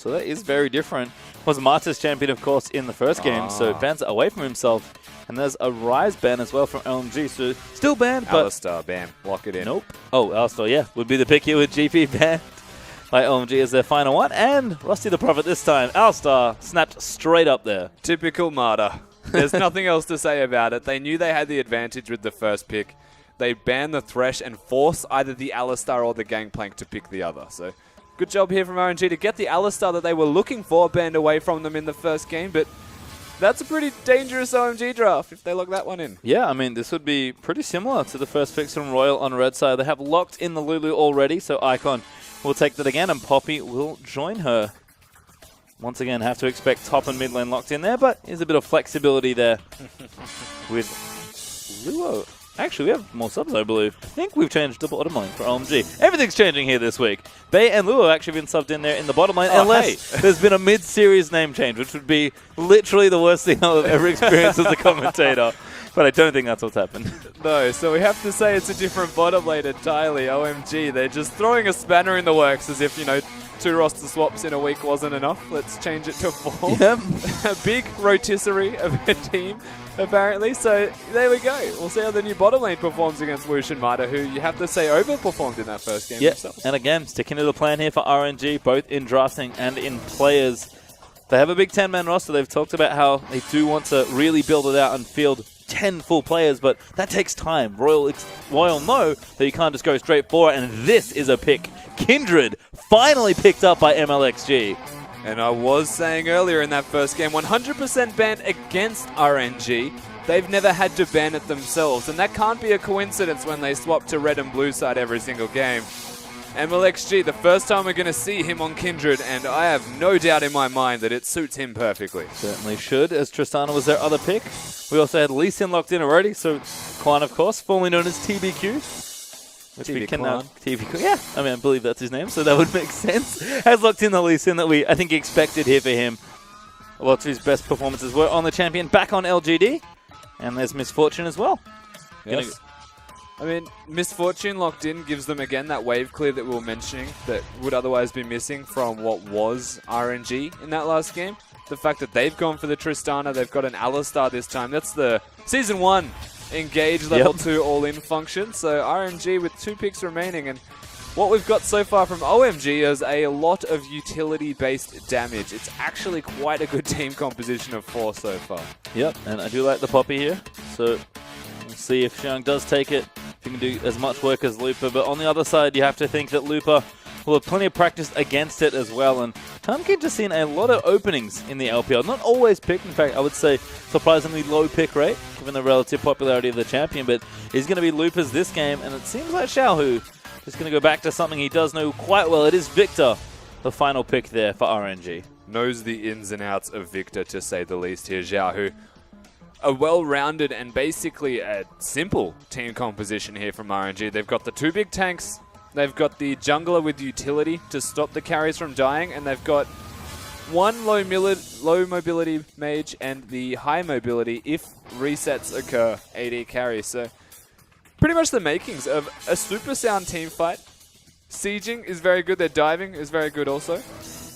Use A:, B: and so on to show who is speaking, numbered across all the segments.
A: So that is very different. Was Marta's champion, of course, in the first game, so bans away from himself. And there's a Rise ban as well from LMG, so still banned, but...
B: Alistar ban, lock it in.
A: Nope. Oh, Alistar, yeah, would be the pick here with GP banned by OMG as their final one. And Rusty the Prophet this time. Alistar snapped straight up there.
B: Typical Marta. There's nothing else to say about it. They knew they had the advantage with the first pick. They banned the Thresh and force either the Alistar or the Gangplank to pick the other. So good job here from RNG to get the Alistar that they were looking for banned away from them in the first game. But that's a pretty dangerous OMG draft if they lock that one in.
A: Yeah, I mean, this would be pretty similar to the first picks from Royal on red side. They have locked in the Lulu already, so Icon will take that again, and Poppy will join her. Once again, have to expect top and mid lane locked in there, but there's a bit of flexibility there with Luo. Actually, we have more subs, I believe. I think we've changed the bottom lane for OMG. Everything's changing here this week. Bay and Luo have actually been subbed in there in the bottom lane, unless there's been a mid-series name change, which would be literally the worst thing I've ever experienced as a commentator. But I don't think that's what's happened.
B: No, so we have to say it's a different bottom lane entirely. OMG, they're just throwing a spanner in the works as if, you know, 2 roster swaps in a week wasn't enough. Let's change it to 4.
A: Yep.
B: A big rotisserie of a team, apparently. So there we go. We'll see how the new bottom lane performs against Woosh and Mata, who you have to say overperformed in that first game themselves.
A: And again, sticking to the plan here for RNG, both in drafting and in players. They have a big 10-man roster. They've talked about how they do want to really build it out and field 10 full players, but that takes time. Royal know that you can't just go straight for it, and this is a pick. Kindred finally picked up by MLXG.
B: And I was saying earlier in that first game, 100% banned against RNG. They've never had to ban it themselves, and that can't be a coincidence when they swap to red and blue side every single game. MLXG, the first time we're going to see him on Kindred, and I have no doubt in my mind that it suits him perfectly.
A: Certainly should, as Tristana was their other pick. We also had Lee Sin locked in already, so Quan, of course, formerly known as TBQ. Which we can now... TBQ, yeah, I mean, I believe that's his name, so that would make sense. Has locked in the Lee Sin that we, I think, expected here for him. Lots of his best performances were on the champion, back on LGD, and there's Misfortune as well.
B: Yes. I mean, Misfortune locked in gives them, again, that wave clear that we were mentioning that would otherwise be missing from what was RNG in that last game. The fact that they've gone for the Tristana, they've got an Alistar this time. That's the Season 1 Engage Level 2 all-in function. So RNG with 2 picks remaining. And what we've got so far from OMG is a lot of utility-based damage. It's actually quite a good team composition of 4 so far.
A: Yep, and I do like the Poppy here. So we'll see if Xiang does take it. If he can do as much work as Looper. But on the other side, you have to think that Looper will have plenty of practice against it as well. And Tamkin just seen a lot of openings in the LPL. Not always picked. In fact, I would say surprisingly low pick rate, given the relative popularity of the champion. But he's going to be Loopers this game. And it seems like Xiaohu is going to go back to something he does know quite well. It is Victor, the final pick there for RNG.
B: Knows the ins and outs of Victor, to say the least here, Xiaohu. A well-rounded and basically a simple team composition here from RNG. They've got the 2 big tanks. They've got the jungler with utility to stop the carries from dying, and they've got 1 low mobility mage and the high mobility if resets occur AD carry. So pretty much the makings of a super sound team fight. Sieging is very good. Their diving is very good also.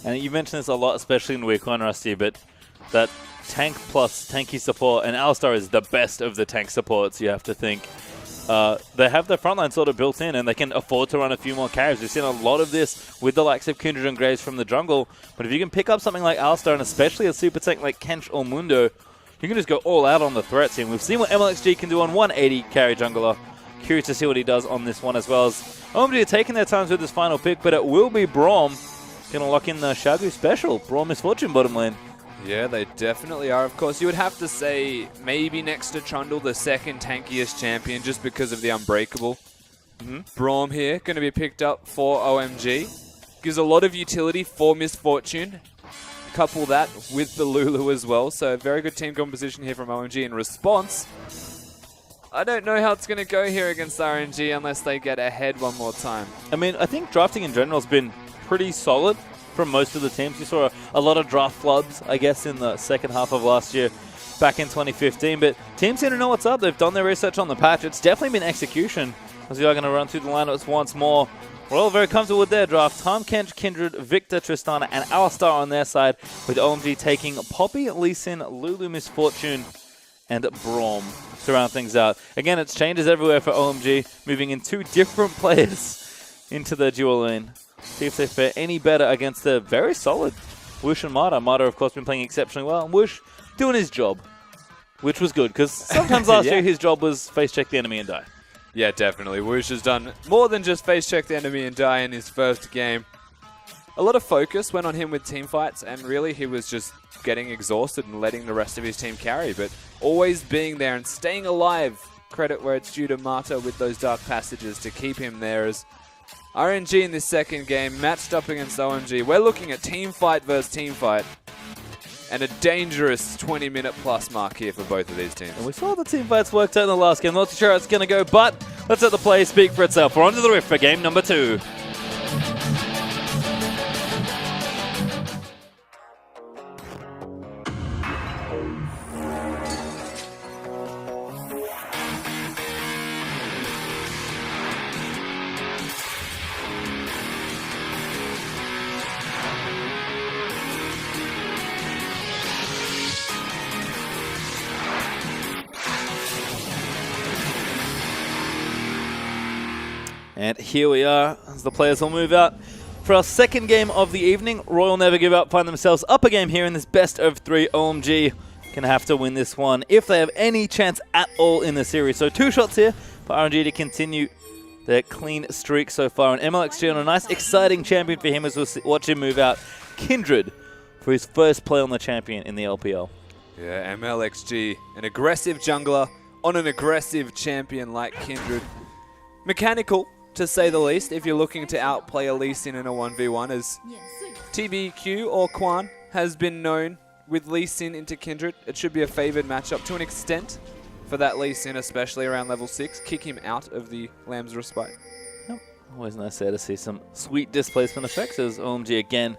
A: And you mentioned this a lot, especially in week 1, Rusty, but that tank plus tanky support, and Alistar is the best of the tank supports, you have to think. They have their frontline sort of built in, and they can afford to run a few more carries. We've seen a lot of this with the likes of Kindred and Graves from the jungle, but if you can pick up something like Alistar, and especially a super tank like Kench or Mundo, you can just go all out on the threats here. And we've seen what MLXG can do on 180 carry jungler. Curious to see what he does on this one as well. As OMG are taking their times with this final pick, but it will be Braum going to lock in the Shagu special. Braum Misfortune bottom lane.
B: Yeah, they definitely are. Of course, you would have to say maybe next to Trundle, the second tankiest champion, just because of the Unbreakable. Braum here, going to be picked up for OMG. Gives a lot of utility for Misfortune. Couple that with the Lulu as well. So very good team composition here from OMG in response. I don't know how it's going to go here against RNG unless they get ahead one more time.
A: I mean, I think drafting in general has been pretty solid from most of the teams. You saw a lot of draft floods, I guess, in the second half of last year, back in 2015. But teams seem to know what's up. They've done their research on the patch. It's definitely been execution, as we are going to run through the lineups once more. We're all very comfortable with their draft. Tom, Kench, Kindred, Victor, Tristana, and Alistar on their side, with OMG taking Poppy, Lee Sin, Lulu, Misfortune, and Braum to round things out. Again, it's changes everywhere for OMG, moving in 2 different players into the dual lane. See if they fare any better against the very solid Woosh and Mata. Mata, of course, been playing exceptionally well, and Woosh doing his job, which was good, because sometimes last year his job was face check the enemy and die.
B: Yeah, definitely. Woosh has done more than just face check the enemy and die in his first game. A lot of focus went on him with team fights, and really he was just getting exhausted and letting the rest of his team carry, but always being there and staying alive. Credit where it's due to Mata with those dark passages to keep him there. As RNG in this second game matched up against OMG. We're looking at team fight versus team fight, and a dangerous 20-minute plus mark here for both of these teams.
A: And we saw the team fights worked out in the last game. Not too sure how it's going to go, but let's let the play speak for itself. We're on to the Rift for game number 2. And here we are, as the players will move out. For our second game of the evening, Royal Never Give Up find themselves up a game here in this best of 3. OMG going to have to win this one if they have any chance at all in the series. So 2 shots here for RNG to continue their clean streak so far. And MLXG on a nice, exciting champion for him as we'll watch him move out. Kindred for his first play on the champion in the LPL.
B: Yeah, MLXG, an aggressive jungler on an aggressive champion like Kindred. Mechanical, to say the least, if you're looking to outplay a Lee Sin in a 1v1, as TBQ or Quan has been known with Lee Sin into Kindred. It should be a favored matchup to an extent for that Lee Sin, especially around level 6. Kick him out of the Lamb's Respite.
A: Yep. Always nice there to see some sweet displacement effects as OMG again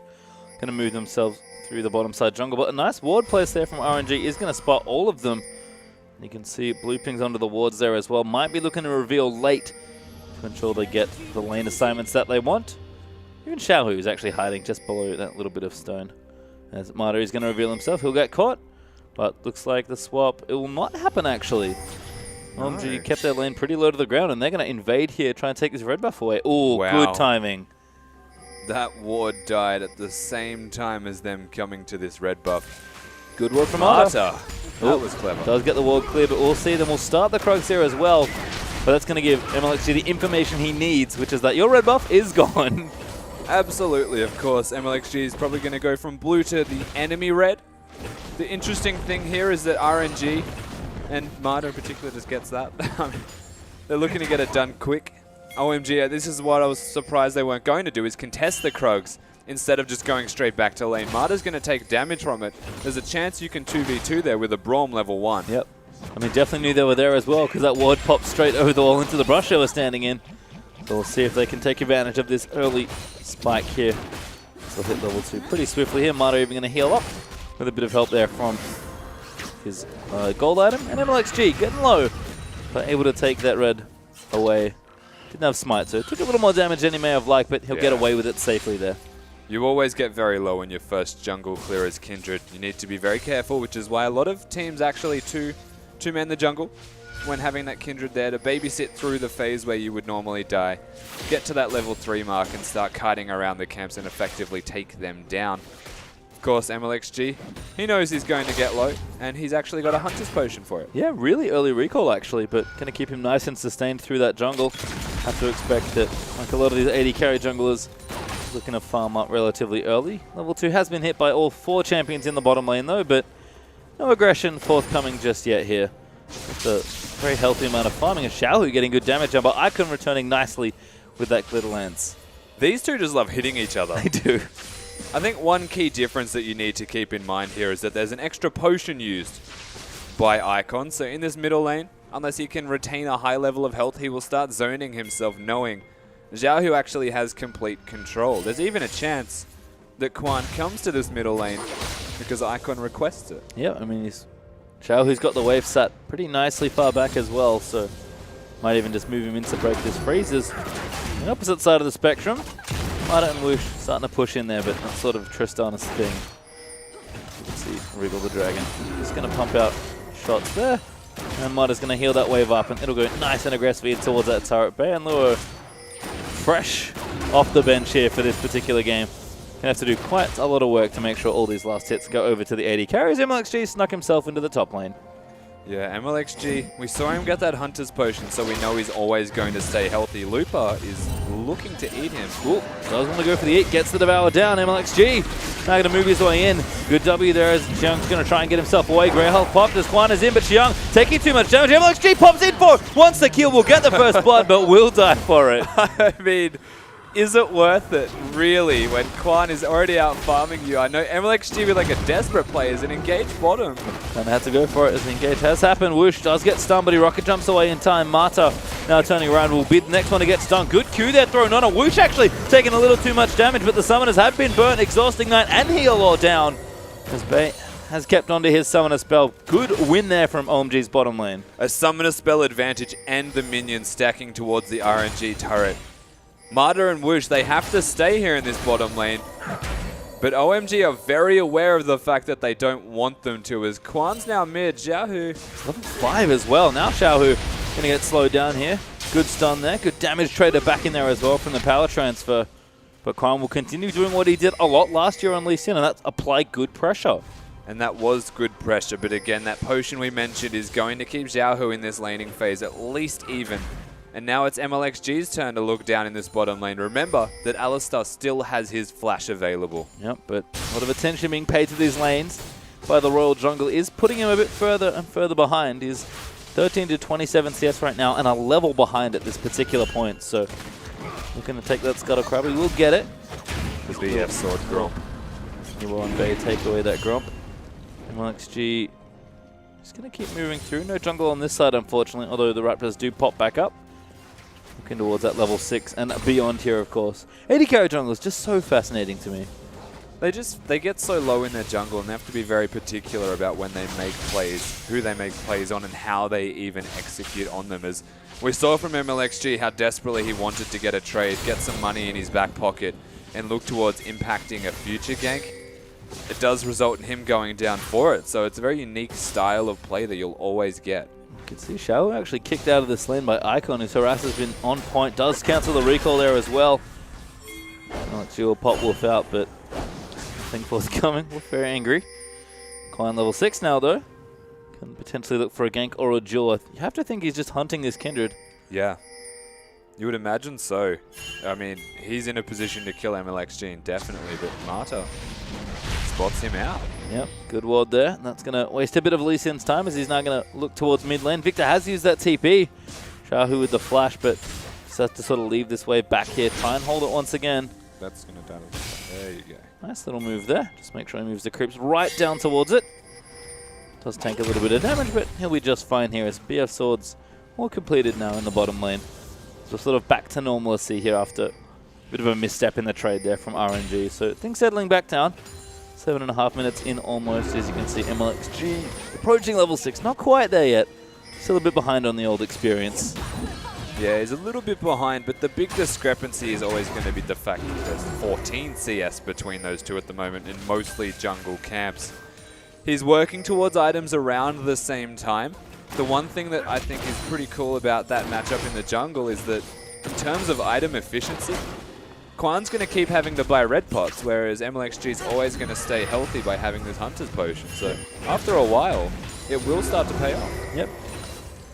A: going to move themselves through the bottom side jungle. But a nice ward place there from RNG is going to spot all of them. You can see blue pings onto the wards there as well. Might be looking to reveal late to ensure they get the lane assignments that they want. Even Xiaohu is actually hiding just below that little bit of stone. As Mata is going to reveal himself, he'll get caught. But looks like the swap, it will not happen actually. OMG kept their lane pretty low to the ground, and they're going to invade here, try and take this red buff away. Oh, wow. Good timing.
B: That ward died at the same time as them coming to this red buff.
A: Good ward from Mata.
B: That was clever.
A: Does get the ward clear, but we'll see. Then we'll start the Krugs here as well. But that's going to give MLXG the information he needs, which is that your red buff is gone.
B: Absolutely, of course. MLXG is probably going to go from blue to the enemy red. The interesting thing here is that RNG, and Mata in particular just gets that. They're looking to get it done quick. OMG, this is what I was surprised they weren't going to do, is contest the Krugs instead of just going straight back to lane. Mata's going to take damage from it. There's a chance you can 2v2 there with a Braum level 1.
A: Yep. I mean, definitely knew they were there as well, because that ward popped straight over the wall into the brush they were standing in. So we'll see if they can take advantage of this early spike here. So hit level 2 pretty swiftly here. Mata even going to heal up with a bit of help there from his gold item. And MLXG getting low, but able to take that red away. Didn't have smite, so took a little more damage than he may have liked, but he'll get away with it safely there.
B: You always get very low when your first jungle clear is Kindred. You need to be very careful, which is why a lot of teams actually two-man the jungle when having that Kindred there to babysit through the phase where you would normally die. Get to that level 3 mark and start kiting around the camps and effectively take them down. Of course, MLXG, he knows he's going to get low, and he's actually got a Hunter's Potion for it.
A: Yeah, really early recall actually, but going to keep him nice and sustained through that jungle. Have to expect that, like a lot of these AD carry junglers, looking to farm up relatively early. Level 2 has been hit by all 4 champions in the bottom lane though, but no aggression forthcoming just yet here. It's a very healthy amount of farming. And Xiaohu getting good damage on, but Icon returning nicely with that Glitter Lance.
B: These two just love hitting each other.
A: They do.
B: I think one key difference that you need to keep in mind here is that there's an extra potion used by Icon. So in this middle lane, unless he can retain a high level of health, he will start zoning himself, knowing Xiaohu actually has complete control. There's even a chance that Quan comes to this middle lane because Icon requests it.
A: Yeah, I mean, Xiaohu's got the wave sat pretty nicely far back as well, so might even just move him in to break this freezes. The opposite side of the spectrum. Mata and Whoosh starting to push in there, but that's sort of Tristan's thing. Let's see, Wriggle the Dragon. Just going to pump out shots there. And Mata's going to heal that wave up, and it'll go nice and aggressively towards that turret bay. And Luo fresh off the bench here for this particular game. Gonna have to do quite a lot of work to make sure all these last hits go over to the AD carries. MLXG snuck himself into the top lane.
B: Yeah, MLXG, we saw him get that Hunter's Potion, so we know he's always going to stay healthy. Lupa is looking to eat him.
A: Ooh, does want to go for the eat, gets the Devour down. MLXG now going to move his way in. Good W there as Xiang's going to try and get himself away. Grey Hulk popped as Quan is in, but Xiang taking too much damage. MLXG pops in for it. Wants the kill, will get the first blood, but will die for it.
B: I mean, is it worth it, really, when Quan is already out farming you? I know MLXG with like a desperate play is an engaged bottom.
A: And they had to go for it as the engage has happened. Whoosh does get stunned, but he rocket jumps away in time. Mata now turning around will be the next one to get stunned. Good Q there thrown on. Whoosh actually taking a little too much damage, but the summoners have been burnt. Exhausting Knight and Heal all down as Bay has kept onto his summoner spell. Good win there from OMG's bottom lane.
B: A summoner spell advantage and the minions stacking towards the RNG turret. Mata and Whoosh, they have to stay here in this bottom lane. But OMG are very aware of the fact that they don't want them to, as Quan's now mid. Xiaohu
A: level 5 as well. Now Xiaohu going to get slowed down here. Good stun there. Good damage trader back in there as well from the power transfer. But Quan will continue doing what he did a lot last year on Lee Sin, and that's apply good pressure.
B: And that was good pressure, but again, that potion we mentioned is going to keep Xiaohu in this laning phase at least even. And now it's MLXG's turn to look down in this bottom lane. Remember that Alistar still has his flash available.
A: Yep, but a lot of attention being paid to these lanes by the Royal Jungle is putting him a bit further and further behind. He's 13 to 27 CS right now and a level behind at this particular point. So looking to take that Scuttle Crab. He will get it.
B: The BF Sword Gromp.
A: He will on Bay take away that Gromp. MLXG just going to keep moving through. No jungle on this side, unfortunately, although the Raptors do pop back up. Looking towards that level 6 and beyond here, of course. AD carry jungle is just so fascinating to me.
B: They get so low in their jungle, and they have to be very particular about when they make plays, who they make plays on, and how they even execute on them. As we saw from MLXG how desperately he wanted to get a trade, get some money in his back pocket, and look towards impacting a future gank. It does result in him going down for it, so it's a very unique style of play that you'll always get.
A: You can see Xiao actually kicked out of this lane by Icon. His harass has been on point. Does cancel the recall there as well. LXG will pop Wolf out, but nothing forthcoming. Wolf very angry. Klein level 6 now, though. Can potentially look for a gank or a duel. You have to think he's just hunting this Kindred.
B: Yeah. You would imagine so. I mean, he's in a position to kill MLXG indefinitely, but Mata spots him out.
A: Yep, good ward there. And that's going to waste a bit of Lee Sin's time as he's now going to look towards mid lane. Victor has used that TP. Xiaohu with the flash, but just has to sort of leave this wave back here. Try and hold it once again.
B: That's going to damage. There you go.
A: Nice little move there. Just make sure he moves the creeps right down towards it. Does tank a little bit of damage, but he'll be just fine here as BF Swords all completed now in the bottom lane. So sort of back to normalcy here after a bit of a misstep in the trade there from RNG. So things settling back down. 7.5 minutes in almost, as you can see. MLXG approaching level 6. Not quite there yet. Still a bit behind on the old experience.
B: Yeah, he's a little bit behind, but the big discrepancy is always going to be the fact that there's 14 CS between those two at the moment in mostly jungle camps. He's working towards items around the same time. The one thing that I think is pretty cool about that matchup in the jungle is that in terms of item efficiency, Quan's going to keep having to buy red pots, whereas MLXG is always going to stay healthy by having this Hunter's Potion. So after a while, it will start to pay off.
A: Yep.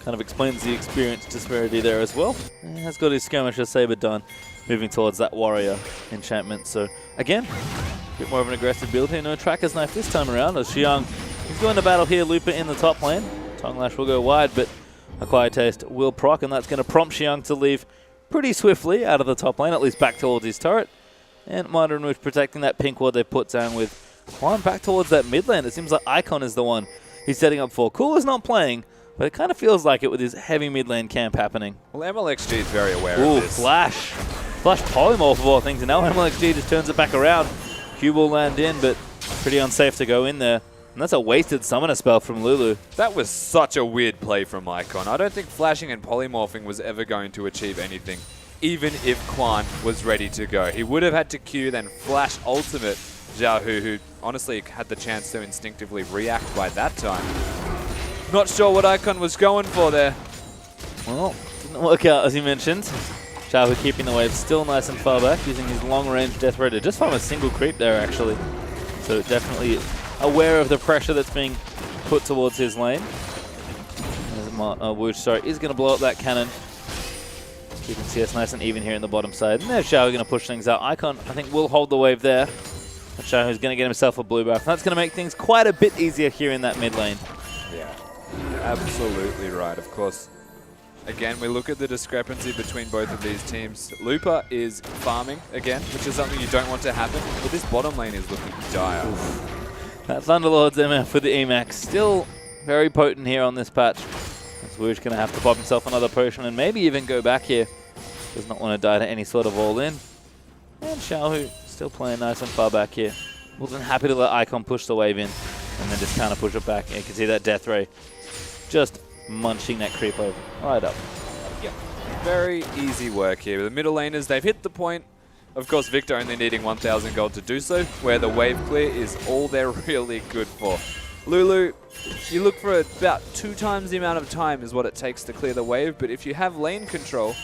A: Kind of explains the experience disparity there as well. He has got his Skirmisher Saber done, moving towards that Warrior enchantment. So again, a bit more of an aggressive build here. No Tracker's Knife this time around as Xiang is going to battle here. Looper in the top lane. Tongue Lash will go wide, but a Quiet Taste will proc, and that's going to prompt Xiang to leave pretty swiftly out of the top lane, at least back towards his turret. And Mata and Whoosh protecting that pink ward they put down with Quan back towards that mid lane. It seems like Icon is the one he's setting up for. Cool is not playing, but it kind of feels like it with his heavy mid lane camp happening.
B: Well, MLXG is very aware
A: Ooh,
B: of this.
A: Flash. Flash Polymorph of all things, and now MLXG just turns it back around. Q will land in, but pretty unsafe to go in there. And that's a wasted summoner spell from Lulu.
B: That was such a weird play from Icon. I don't think flashing and polymorphing was ever going to achieve anything. even if Quan was ready to go. He would have had to Q, then flash ultimate Xiao Hu, who honestly had the chance to instinctively react by that time. Not sure what Icon was going for there.
A: Well, didn't work out as you mentioned. Xiao Hu keeping the wave still nice and far back, using his long-range death ray to just farm a single creep there actually. So definitely aware of the pressure that's being put towards his lane. Wooch, sorry, is going to blow up that cannon. Keeping CS nice and even here in the bottom side. And there's Xiao Hu going to push things out. Icon, I think, will hold the wave there. But Xiao Hu's going to get himself a blue buff. That's going to make things quite a bit easier here in that mid lane.
B: Yeah, absolutely right. Of course, again, we look at the discrepancy between both of these teams. Looper is farming again, which is something you don't want to happen. But this bottom lane is looking dire.
A: Oof. That Thunderlord's MF for the Emacs. Still very potent here on this patch. Wooch going to have to pop himself another potion and maybe even go back here. Does not want to die to any sort of all-in. And Xiao Hu still playing nice and far back here. More than happy to let Icon push the wave in and then just kind of push it back. And you can see that death ray just munching that creep over right up.
B: Yeah, very easy work here. The middle laners, they've hit the point. Of course, Victor only needing 1,000 gold to do so, where the wave clear is all they're really good for. Lulu, you look for about 2 times the amount of time is what it takes to clear the wave, but if you have lane control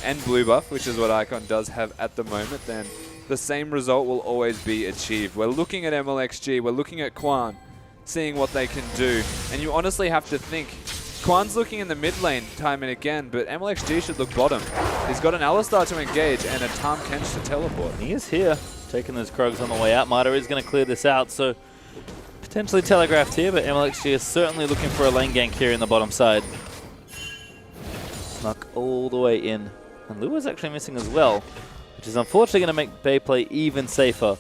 B: and blue buff, which is what Icon does have at the moment, then the same result will always be achieved. We're looking at MLXG, we're looking at Quan, seeing what they can do, and you honestly have to think, Quan's looking in the mid lane time and again, but MLXG should look bottom. He's got an Alistar to engage and a Tahm Kench to teleport.
A: He is here, taking those Krogs on the way out. Marta is going to clear this out, so potentially telegraphed here, but MLXG is certainly looking for a lane gank here in the bottom side. Snuck all the way in. And Lua's actually missing as well, which is unfortunately going to make Bay play even safer.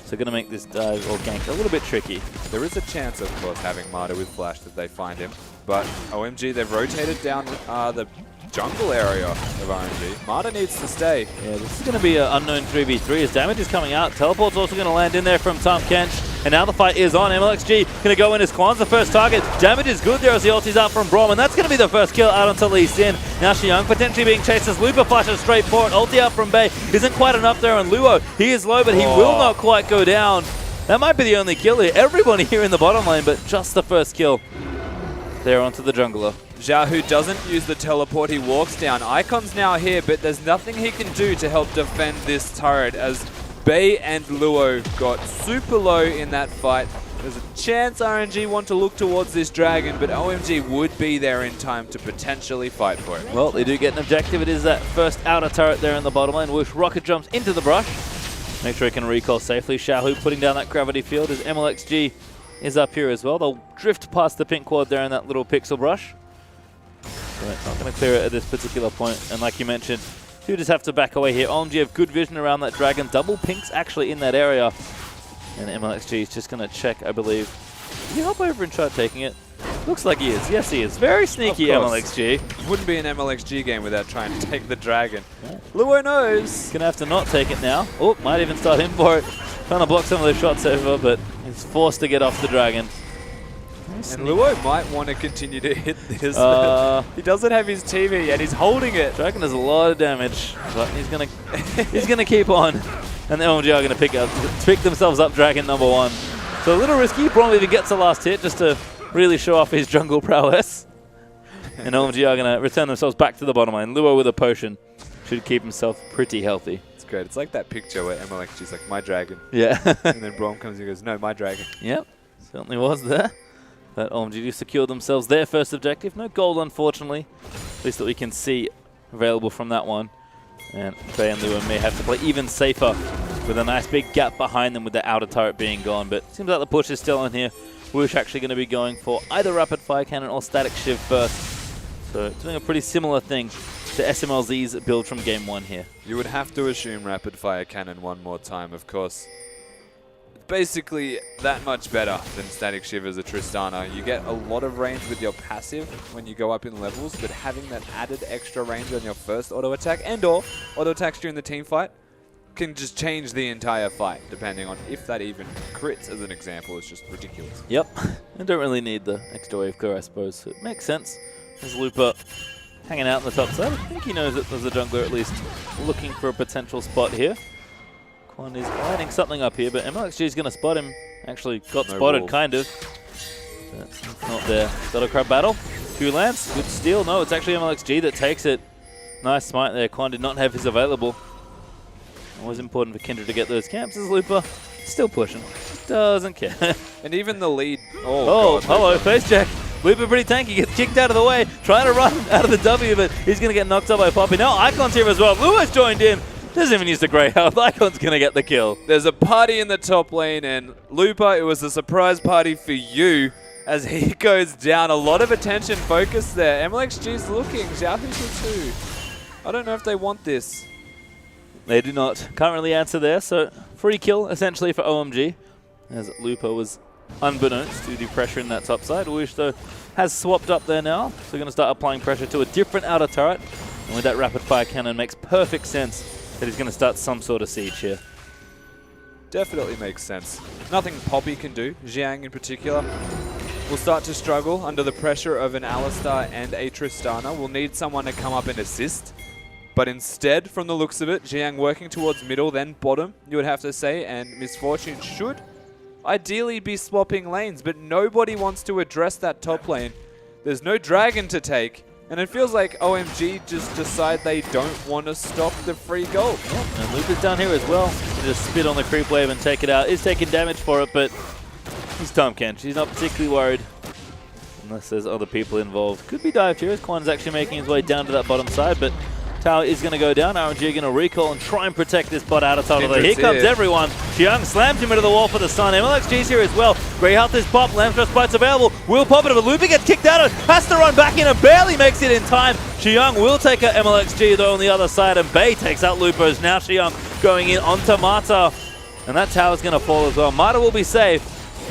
A: So going to make this dive or gank a little bit tricky.
B: There is a chance, of course, having Marta with flash that they find him. But OMG, they've rotated down the jungle area of RNG. Marta needs to stay.
A: Yeah, this is going to be an unknown 3v3 as damage is coming out. Teleport's also going to land in there from Tahm Kench. And now the fight is on. MLXG going to go in as Quan's the first target. Damage is good there as the ulti's out from Braum. And that's going to be the first kill out onto Lee Sin. Now Xiang potentially being chased as Lupa flashes straight for it. Ulti out from Bay. Isn't quite enough there on Luo. He is low, but he will not quite go down. That might be the only kill here. Everybody here in the bottom lane, but just the first kill. There onto the jungler.
B: Xiao Hu doesn't use the teleport, he walks down. Icon's now here, but there's nothing he can do to help defend this turret as Bay and Luo got super low in that fight. There's a chance RNG want to look towards this dragon, but OMG would be there in time to potentially fight for it.
A: Well, they do get an objective. It is that first outer turret there in the bottom lane. Whoosh rocket jumps into the brush. Make sure he can recall safely. Xiao Hu putting down that gravity field as MLXG is up here as well. They'll drift past the pink quad there in that little pixel brush. So it's not going to clear it at this particular point. And like you mentioned, you just have to back away here. OMG have good vision around that dragon. Double pinks actually in that area. And MLXG is just going to check, I believe. Can you hop over and try taking it? Looks like he is. Yes, he is. Very sneaky MLXG.
B: Wouldn't be an MLXG game without trying to take the dragon. Yeah. Luo knows.
A: He's going to have to not take it now. Oh, might even start in for it. Trying to block some of those shots over, but he's forced to get off the dragon.
B: And Luo might want to continue to hit this. He doesn't have his TV yet. He's holding it.
A: Dragon does a lot of damage, but he's gonna keep on. And the OMG are gonna pick themselves up dragon number 1. So a little risky. Braum even gets the last hit just to really show off his jungle prowess. And OMG are gonna return themselves back to the bottom lane. Luo with a potion should keep himself pretty healthy.
B: It's great. It's like that picture where MLXG's like, my dragon.
A: Yeah.
B: And then Braum comes and goes, no, my dragon.
A: Yep, certainly was there. But OMG secured themselves their first objective. No gold, unfortunately. At least that we can see available from that one. And Bay and Luo may have to play even safer with a nice big gap behind them with the outer turret being gone. But it seems like the push is still on here. Woosh actually going to be going for either rapid fire cannon or static shiv first. So doing a pretty similar thing to SMLZ's build from game 1 here.
B: You would have to assume rapid fire cannon one more time, of course. Basically that much better than static shiv as a Tristana. You get a lot of range with your passive when you go up in levels, but having that added extra range on your first auto attack and or auto attacks during the team fight can just change the entire fight, depending on if that even crits, as an example. It's just ridiculous.
A: Yep, I don't really need the extra wave clear, I suppose. So it makes sense as Lupa hanging out on the top side. I think he knows that there's a jungler at least looking for a potential spot here. Quan is lining something up here, but MLXG is going to spot him. Actually got spotted, wolf. Kind of. But it's not there. Battle Crab battle. Q-Lance, good steal. No, it's actually MLXG that takes it. Nice smite there. Quan did not have his available. Always important for Kindred to get those camps as Lupa still pushing. Doesn't care.
B: And even the lead.
A: Oh, God, hello, Lupa. Face check. Lupa pretty tanky, gets kicked out of the way, trying to run out of the W, but he's going to get knocked up by Poppy. Now Icon's here as well. Lua's joined in. Doesn't even use the Grey Health. Icon's going to get the kill.
B: There's a party in the top lane, and Lupa, it was a surprise party for you as he goes down. A lot of attention focus there. MLXG's looking. Xiaohu too. I don't know if they want this.
A: They do not currently answer there, so free kill essentially for OMG, as Lupa was unbeknownst to do pressure in that top side. Woosh though has swapped up there now, so we're going to start applying pressure to a different outer turret, and with that rapid fire cannon makes perfect sense that he's going to start some sort of siege here.
B: Definitely makes sense. Nothing Poppy can do, Xiang in particular, will start to struggle under the pressure of an Alistar and a Tristana. We'll need someone to come up and assist. But instead, from the looks of it, Xiang working towards middle, then bottom, you would have to say, and Misfortune should ideally be swapping lanes, but nobody wants to address that top lane. There's no dragon to take, and it feels like OMG just decide they don't want to stop the free gold.
A: Yeah, and Lupa's down here as well. Just spit on the creep wave and take it out. Is taking damage for it, but he's Tom Kench. He's not particularly worried, unless there's other people involved. Could be dived here, as Quan's actually making his way down to that bottom side, but tower is going to go down. RNG are going to recall and try and protect this bot out of title. Here comes everyone. Xiang slams him into the wall for the stun. MLXG's here as well. Grey Health is popped. Lambstress Spite's available. Will pop it, but Lupa gets kicked out. Has to run back in and barely makes it in time. Xiang will take out MLXG though on the other side, and Bay takes out Lupa as now Xiang going in onto Mata. And that tower's going to fall as well. Mata will be safe,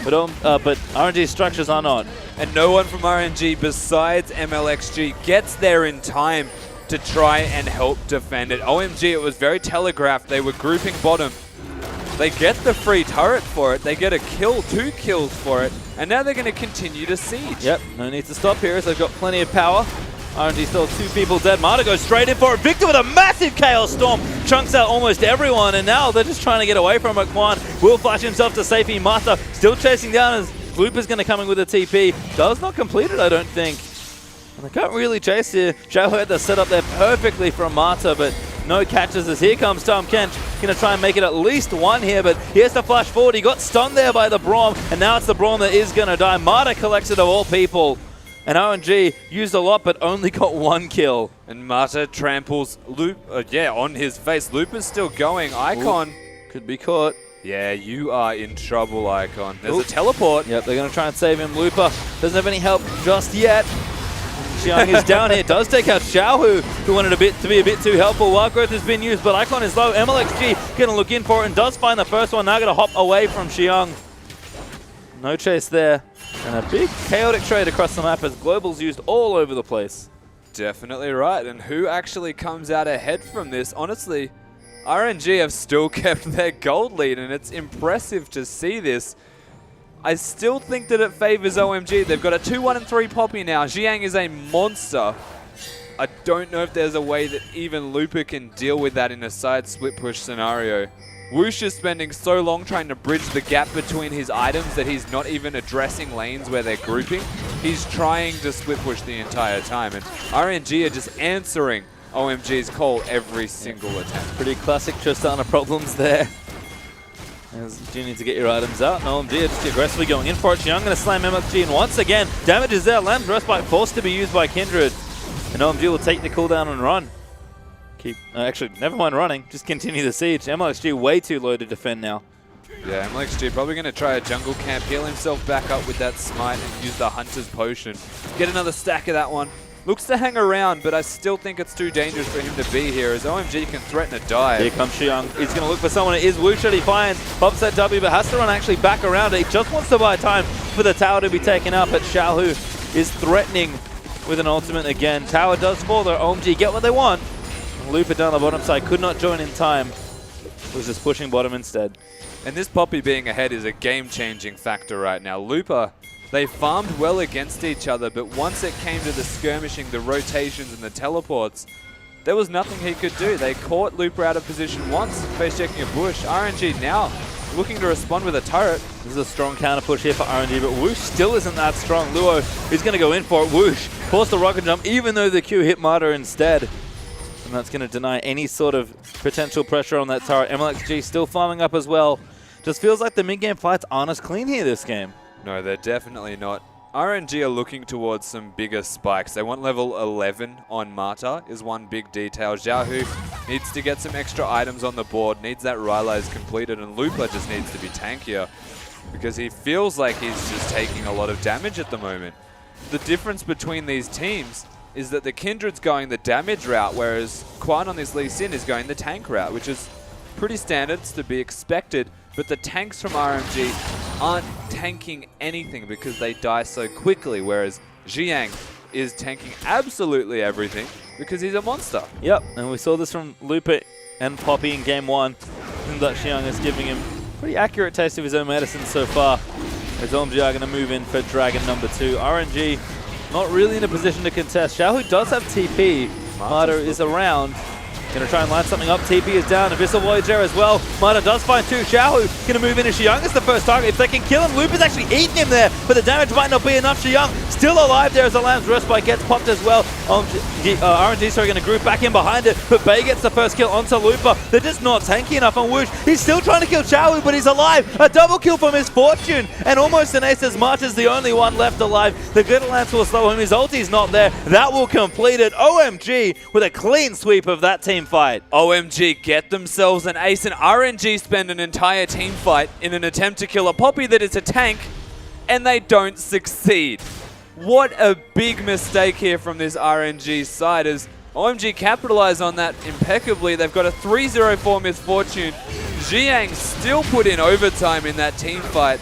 A: but RNG's structures are not.
B: And no one from RNG besides MLXG gets there in time to try and help defend it. OMG, it was very telegraphed. They were grouping bottom. They get the free turret for it. They get a kill, 2 kills for it. And now they're going to continue to siege.
A: Yep, no need to stop here as they've got plenty of power. RNG still 2 people dead. Mata goes straight in for it. Victor with a massive Chaos Storm. Chunks out almost everyone. And now they're just trying to get away from it. Quan will flash himself to safety. Mata still chasing down as Lupa's going to come in with a TP. Does not complete it, I don't think. And they can't really chase here. Jogo had the set up there perfectly from Mata, but no catches as here comes Tom Kench. Going to try and make it at least 1 here, but he has to flash forward. He got stunned there by the Braum, and now it's the Braum that is going to die. Mata collects it of all people. And RNG used a lot, but only got 1 kill.
B: And Mata tramples on his face. Lupa's still going. Icon.
A: Ooh, could be caught.
B: Yeah, you are in trouble, Icon. There's a teleport.
A: Yep, they're going to try and save him. Lupa doesn't have any help just yet. Xiang is down here, does take out Xiaohu, who wanted to be a bit too helpful. Wild Growth has been used, but Icon is low. MLXG going to look in for it and does find the first one. Now going to hop away from Xiang. No chase there. And a big chaotic trade across the map as Global's used all over the place.
B: Definitely right. And who actually comes out ahead from this? Honestly, RNG have still kept their gold lead, and it's impressive to see this. I still think that it favors OMG. They've got a 2-1-3 Poppy now. Xiang is a monster. I don't know if there's a way that even Lupa can deal with that in a side split push scenario. Woosh is spending so long trying to bridge the gap between his items that he's not even addressing lanes where they're grouping. He's trying to split push the entire time, and RNG are just answering OMG's call every single attempt.
A: Pretty classic Tristana problems there. As you do need to get your items out. And OMG are just aggressively going in for it. Xiang going to slam MLXG, and once again, damage is there. Lamb's Respite forced to be used by Kindred. And OMG will take the cooldown and run. Actually, never mind running. Just continue the siege. MLXG way too low to defend now.
B: Yeah, MLXG probably going to try a jungle camp, heal himself back up with that smite, and use the Hunter's Potion. Get another stack of that one. Looks to hang around, but I still think it's too dangerous for him to be here, as OMG can threaten a dive.
A: Here comes Xiang. He's going to look for someone. It is Woosh that he finds. Pops that W, but has to run actually back around it. He just wants to buy time for the tower to be taken up, but Xiaohu is threatening with an ultimate again. Tower does fall though. OMG get what they want. Lupa down the bottom side could not join in time. Was just pushing bottom instead.
B: And this Poppy being ahead is a game-changing factor right now. Lupa They farmed well against each other, but once it came to the skirmishing, the rotations, and the teleports, there was nothing he could do. They caught Looper out of position once, face checking a bush. RNG now looking to respond with a turret.
A: This is a strong counter push here for RNG, but Whoosh still isn't that strong. Luo is going to go in for it. Whoosh forced the rocket jump, even though the Q hit Marta instead. And that's going to deny any sort of potential pressure on that turret. MLXG still farming up as well. Just feels like the mid-game fights aren't as clean here this game.
B: No, they're definitely not. RNG are looking towards some bigger spikes. They want level 11 on Marta is one big detail. Xiaohu needs to get some extra items on the board, needs that Rylai's completed, and Looper just needs to be tankier because he feels like he's just taking a lot of damage at the moment. The difference between these teams is that the Kindred's going the damage route, whereas Quan on this Lee Sin is going the tank route, which is pretty standard, it's to be expected, but the tanks from RMG aren't tanking anything because they die so quickly, whereas Xiang is tanking absolutely everything because he's a monster.
A: Yep, and we saw this from Looper and Poppy in game 1. And that Xiang is giving him a pretty accurate taste of his own medicine so far. As OMG are going to move in for Dragon number 2. RNG not really in a position to contest. Xiaohu does have TP. Marta is around. Going to try and line something up. TP is down. Abyssal Voyager as well. Marta does find 2. Xiaohu going to move in as Xiang is the first target. If they can kill him, Looper's actually eating him there, but the damage might not be enough. Xiang still alive there as the Lamb's Respite gets popped as well. RNG sorry, going to group back in behind it, but Bay gets the first kill onto Looper. They're just not tanky enough on Whoosh. He's still trying to kill Xiaohu, but he's alive. A double kill for Misfortune, and almost an ace as Marta's the only one left alive. The good Lance will slow him. His ulti's not there. That will complete it. OMG with a clean sweep of that team fight.
B: OMG get themselves an ace, and RNG spend an entire team fight in an attempt to kill a Poppy that is a tank, and they don't succeed. What a big mistake here from this RNG side as OMG capitalize on that impeccably. They've got a 3-0 Misfortune. Xiang still put in overtime in that team fight,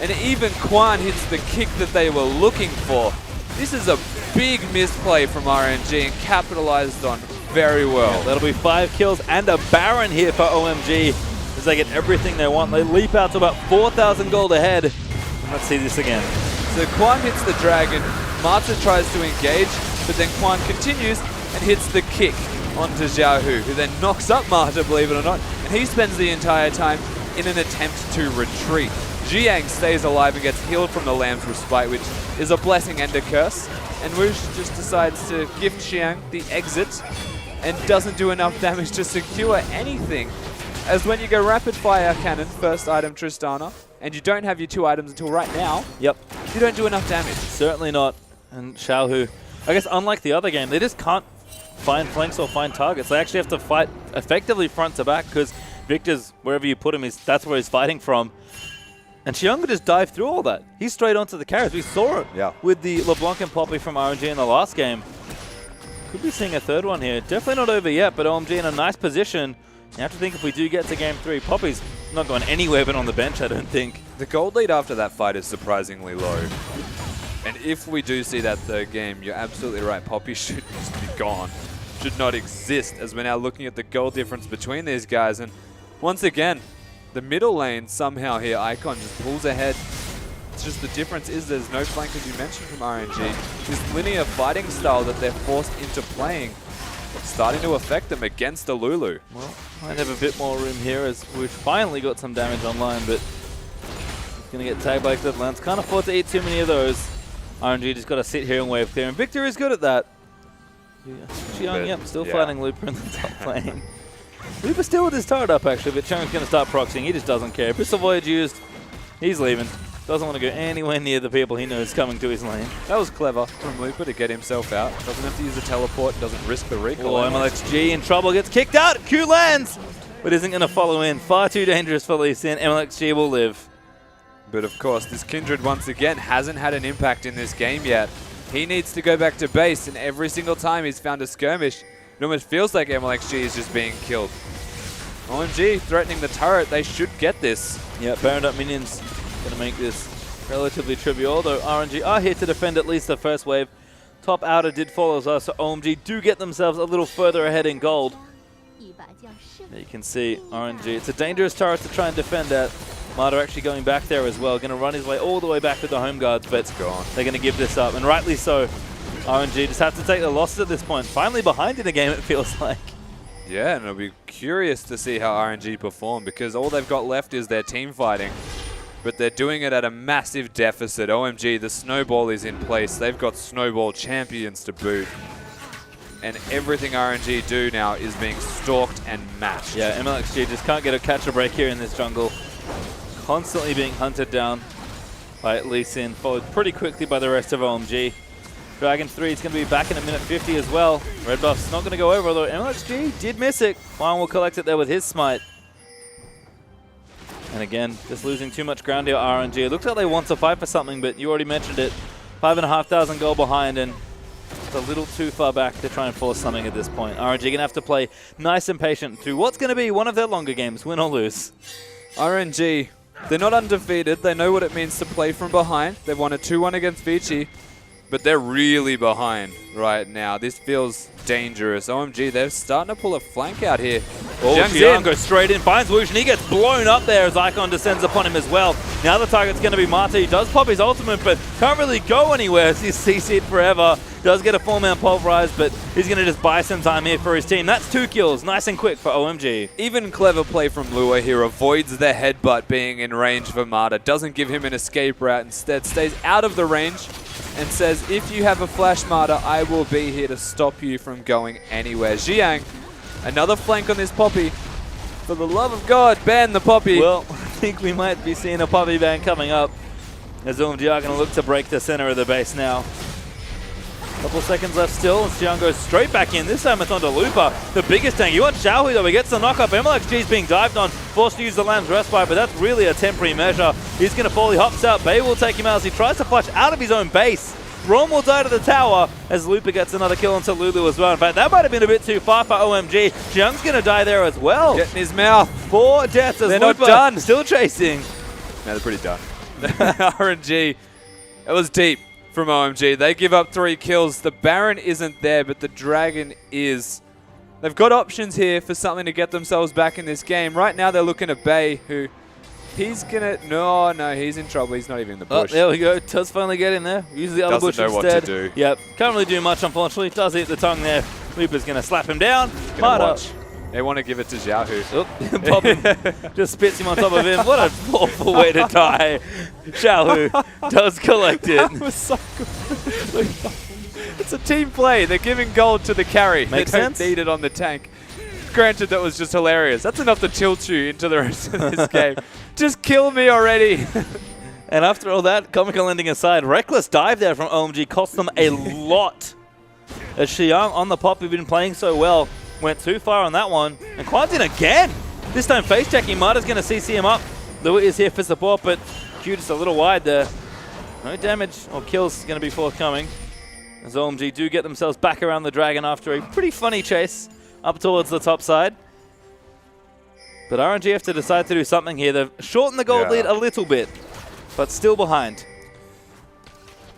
B: and even Quan hits the kick that they were looking for. This is a big misplay from RNG and capitalized on very well.
A: Yeah, that'll be 5 kills and a Baron here for OMG as they get everything they want. They leap out to about 4,000 gold ahead. And let's see this again.
B: So Quan hits the Dragon, Marta tries to engage, but then Quan continues and hits the kick onto Xiaohu, who then knocks up Marta, believe it or not, and he spends the entire time in an attempt to retreat. Xiang stays alive and gets healed from the Lamb's Respite, which is a blessing and a curse. And Whoosh just decides to gift Xiang the exit and doesn't do enough damage to secure anything. As when you go rapid fire cannon, first item Tristana, and you don't have your 2 items until right now,
A: yep,
B: you don't do enough damage.
A: Certainly not. And Xiaohu, I guess unlike the other game, they just can't find flanks or find targets. They actually have to fight effectively front to back because Victor's, wherever you put him, that's where he's fighting from. And Xiang could just dive through all that. He's straight onto the carries. We saw it with the LeBlanc and Poppy from RNG in the last game. Could be seeing a third one here. Definitely not over yet, but OMG in a nice position. You have to think if we do get to game 3, Poppy's not going anywhere but on the bench, I don't think.
B: The gold lead after that fight is surprisingly low. And if we do see that third game, you're absolutely right. Poppy should just be gone. Should not exist, as we're now looking at the goal difference between these guys. And once again, the middle lane somehow here, Icon just pulls ahead. It's just the difference is there's no flank, as you mentioned, from RNG. This linear fighting style that they're forced into playing starting to affect them against the Lulu.
A: Well, might have a bit more room here as we've finally got some damage online, but it's going to get tagged by the Lance. Can't afford to eat too many of those. RNG just got to sit here and wave clear, and Victor is good at that. Xiang, yep, still fighting Looper in the top lane. Looper still with his turret up, actually, but Xiang's going to start proxying. He just doesn't care. Abyssal Voyage used. He's leaving. Doesn't want to go anywhere near the people he knows coming to his lane.
B: That was clever from Looper to get himself out. Doesn't have to use a teleport, doesn't risk the recall.
A: Oh, MLXG in trouble, gets kicked out. Q lands, but isn't going to follow in. Far too dangerous for Lee Sin. MLXG will live.
B: But of course, this Kindred once again hasn't had an impact in this game yet. He needs to go back to base, and every single time he's found a skirmish, it almost feels like MLXG is just being killed. OMG threatening the turret. They should get this.
A: Yeah, Baron up minions going to make this relatively trivial, although RNG are here to defend at least the first wave. Top outer did follow us, so OMG do get themselves a little further ahead in gold. You can see RNG. It's a dangerous turret to try and defend that. Mata actually going back there as well. Going to run his way all the way back with the home guards, but they're going to give this up. And rightly so. RNG just have to take the losses at this point. Finally behind in the game, it feels like.
B: Yeah, and it'll be curious to see how RNG perform because all they've got left is their team fighting. But they're doing it at a massive deficit. OMG, the snowball is in place. They've got snowball champions to boot. And everything RNG do now is being stalked and matched.
A: Yeah, MLXG just can't catch a break here in this jungle. Constantly being hunted down by Lee Sin, followed pretty quickly by the rest of OMG. Dragon 3 is going to be back in a minute 50 as well. Red buff's not going to go over, although MLXG did miss it. Juan will collect it there with his smite. And again, just losing too much ground here, RNG. It looks like they want to fight for something, but you already mentioned it. 5,500 gold behind, and it's a little too far back to try and force something at this point. RNG going to have to play nice and patient through what's going to be one of their longer games, win or lose.
B: RNG, they're not undefeated. They know what it means to play from behind. They've won a 2-1 against Vici, but they're really behind right now. This feels dangerous. OMG, they're starting to pull a flank out here.
A: Oh, Xiang goes straight in, finds Lucian. He gets blown up there as Icon descends upon him as well. Now the target's going to be Mata. He does pop his ultimate, but can't really go anywhere. He's CC'd forever. Does get a 4-man pulverize, but he's going to just buy some time here for his team. That's 2 kills. Nice and quick for OMG.
B: Even clever play from Lua here avoids the headbutt being in range for Mata. Doesn't give him an escape route. Instead, stays out of the range and says, if you have a flash, Mata, I will be here to stop you from going anywhere. Xiang, another flank on this Poppy. For the love of God, ban the Poppy.
A: Well, I think we might be seeing a Poppy ban coming up as OMG are going to look to break the center of the base now. Couple seconds left still, and Xiang goes straight back in. This time it's onto Lupa, the biggest tank. You want Xiaohui though, he gets the knockup. MLXG is being dived on, forced to use the Lamb's Respite, but that's really a temporary measure. He's going to fall, he hops out. Bay will take him out as he tries to flush out of his own base. Rom will die to the tower as Lupa gets another kill onto Lulu as well. In fact, that might have been a bit too far for OMG. Xiang's going to die there as well.
B: Get in his mouth.
A: 4 deaths as
B: They're
A: Lupa
B: not done.
A: Still chasing.
B: No, they're pretty done. RNG, it was deep from OMG. They give up 3 kills. The Baron isn't there, but the Dragon is. They've got options here for something to get themselves back in this game. Right now they're looking at Bay, who he's going to... No, he's in trouble. He's not even in the bush.
A: Oh, there we go. Does finally get in there. Use the other bush instead.
B: Doesn't know what to do.
A: Yep. Can't really do much, unfortunately. Does hit the tongue there. Lupa's going to slap him down.
B: Watch. They want to give it to Xiaohu.
A: Oh, pop him. Just spits him on top of him. What an awful way to die. Xiaohu does collect it.
B: That was so good. It's a team play. They're giving gold to the carry.
A: Makes
B: sense.
A: sense.
B: They don't need it on the tank. Granted, that was just hilarious. That's enough to tilt you into the rest of this game. Just kill me already.
A: And after all that, comical ending aside, reckless dive there from OMG cost them a lot. As Xiang on the pop, who've been playing so well, went too far on that one. And Quantin again! This time face checking. Mata's going to CC him up. Lua is here for support, but Q just a little wide there. No damage or kills going to be forthcoming. As OMG do get themselves back around the Dragon after a pretty funny chase up towards the top side. But RNG have to decide to do something here. They've shortened the gold lead a little bit, but still behind.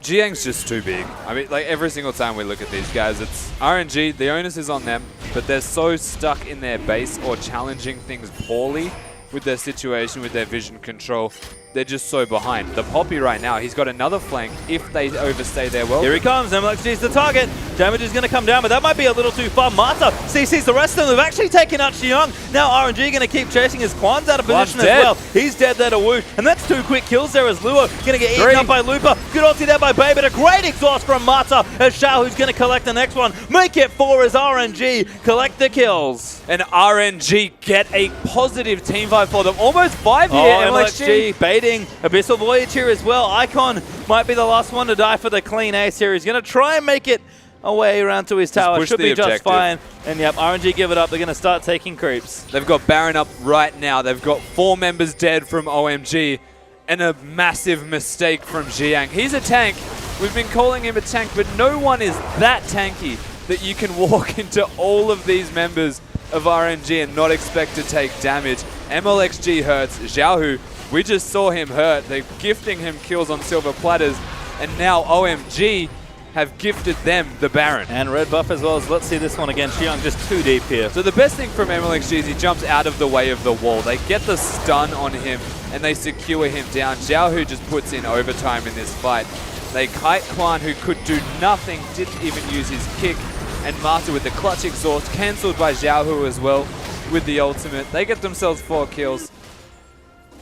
B: Jiang's just too big. I mean, like every single time we look at these guys, it's RNG, the onus is on them, but they're so stuck in their base or challenging things poorly with their situation, with their vision control. They're just so behind. The Poppy right now, he's got another flank if they overstay their welcome.
A: Here he comes. MLXG's the target. Damage is going to come down, but that might be a little too far. Mata CC's the rest of them. They've actually taken out Xiang. Now RNG going to keep chasing as Quan's out of position as well. He's dead there to Woosh. And that's 2 quick kills there as Luo going to get eaten up by Lupa. Good ulti there by Bay, but a great exhaust from Mata as Xiao, who's going to collect the next one. Make it 4 as RNG collect the kills.
B: And RNG get a positive team vibe for them. Almost 5 here.
A: MLXG baiting Abyssal Voyage here as well. Icon might be the last one to die for the clean ace here. He's going to try and make it away around to his tower. Should be just fine. And yep, RNG give it up. They're going to start taking creeps.
B: They've got Baron up right now. They've got 4 members dead from OMG. And a massive mistake from Xiang. He's a tank. We've been calling him a tank, but no one is that tanky that you can walk into all of these members of RNG and not expect to take damage. MLXG hurts. Xiaohu, we just saw him hurt. They're gifting him kills on silver platters. And now OMG, have gifted them the Baron.
A: And red buff as well. As let's see this one again. Xiang just too deep here.
B: So the best thing from MLXG is he jumps out of the way of the wall. They get the stun on him and they secure him down. Xiaohu just puts in overtime in this fight. They kite Quan, who could do nothing, didn't even use his kick. And Marta with the clutch exhaust, cancelled by Xiaohu as well with the ultimate. They get themselves 4 kills.